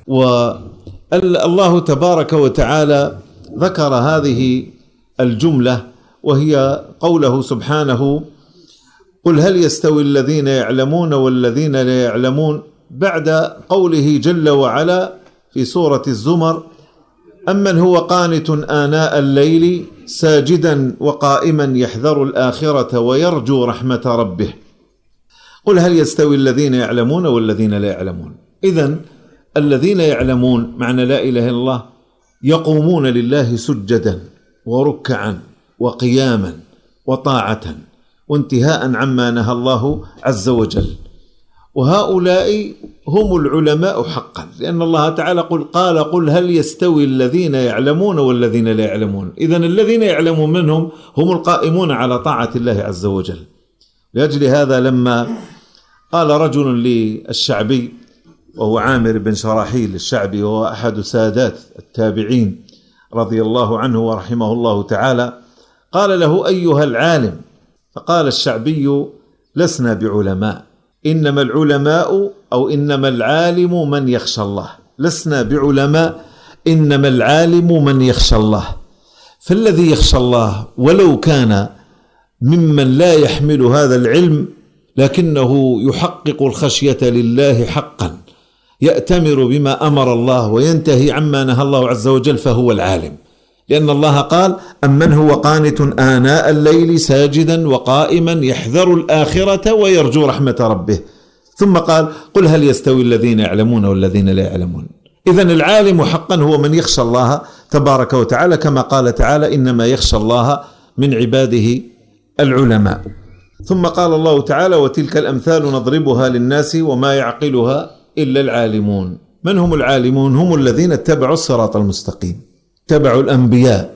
والله تبارك وتعالى ذكر هذه الجملة وهي قوله سبحانه: قل هل يستوي الذين يعلمون والذين لا يعلمون، بعد قوله جل وعلا في سورة الزمر: أمن هو قانت آناء الليل ساجدا وقائما يحذر الآخرة ويرجو رحمة ربه. قل هل يستوي الذين يعلمون والذين لا يعلمون. إذن الذين يعلمون معنى لا إله إلا الله يقومون لله سجدا وركعا وقياما وطاعة وانتهاء عما نهى الله عز وجل، وهؤلاء هم العلماء حقا، لأن الله تعالى قل هل يستوي الذين يعلمون والذين لا يعلمون. إذن الذين يعلمون منهم هم القائمون على طاعة الله عز وجل. لأجل هذا لما قال رجل للشعبي، وهو عامر بن شراحيل الشعبي، وهو أحد سادات التابعين رضي الله عنه ورحمه الله تعالى، قال له: أيها العالم؟ فقال الشعبي: لسنا بعلماء، إنما العلماء أو إنما العالم من يخشى الله، لسنا بعلماء إنما العالم من يخشى الله. فالذي يخشى الله ولو كان ممن لا يحمل هذا العلم لكنه يحقق الخشية لله حقا، يأتمر بما أمر الله وينتهي عما نهى الله عز وجل، فهو العالم. لأن الله قال: أمن هو قانت آناء الليل ساجدا وقائما يحذر الآخرة ويرجو رحمة ربه، ثم قال: قل هل يستوي الذين يعلمون والذين لا يعلمون. إذن العالم حقا هو من يخشى الله تبارك وتعالى، كما قال تعالى: إنما يخشى الله من عباده العلماء. ثم قال الله تعالى: وتلك الأمثال نضربها للناس وما يعقلها إلا العالمون. من هم العالمون؟ هم الذين اتبعوا الصراط المستقيم، اتبعوا الأنبياء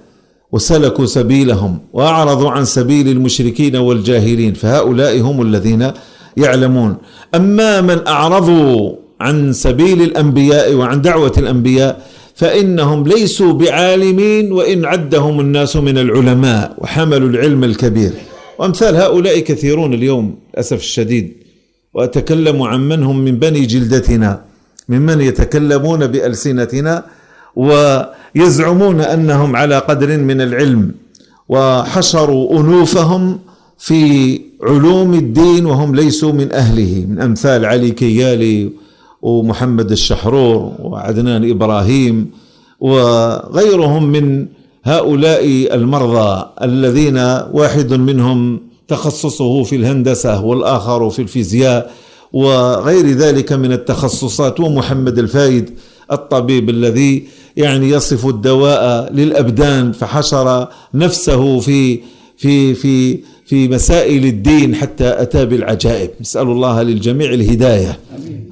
وسلكوا سبيلهم وأعرضوا عن سبيل المشركين والجاهلين، فهؤلاء هم الذين يعلمون. أما من أعرضوا عن سبيل الأنبياء وعن دعوة الأنبياء فإنهم ليسوا بعالمين، وإن عدهم الناس من العلماء وحملوا العلم الكبير. وأمثال هؤلاء كثيرون اليوم للأسف الشديد، وأتكلم عن من هم من بني جلدتنا، ممن يتكلمون بألسنتنا ويزعمون أنهم على قدر من العلم، وحشروا أنوفهم في علوم الدين وهم ليسوا من أهله، من أمثال علي كيالي ومحمد الشحرور وعدنان إبراهيم وغيرهم من هؤلاء المرضى، الذين واحد منهم تخصصه في الهندسة والآخر في الفيزياء وغير ذلك من التخصصات، ومحمد الفايد الطبيب الذي يصف الدواء للأبدان، فحشر نفسه في مسائل الدين حتى أتى بالعجائب. نسأل الله للجميع الهداية.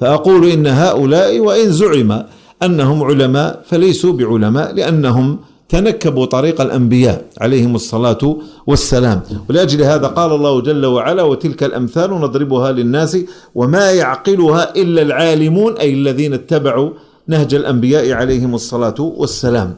فأقول إن هؤلاء وإن زعم أنهم علماء فليسوا بعلماء، لأنهم تنكبوا طريق الأنبياء عليهم الصلاة والسلام. ولأجل هذا قال الله جل وعلا: وتلك الأمثال نضربها للناس وما يعقلها إلا العالمون، أي الذين اتبعوا نهج الأنبياء عليهم الصلاة والسلام.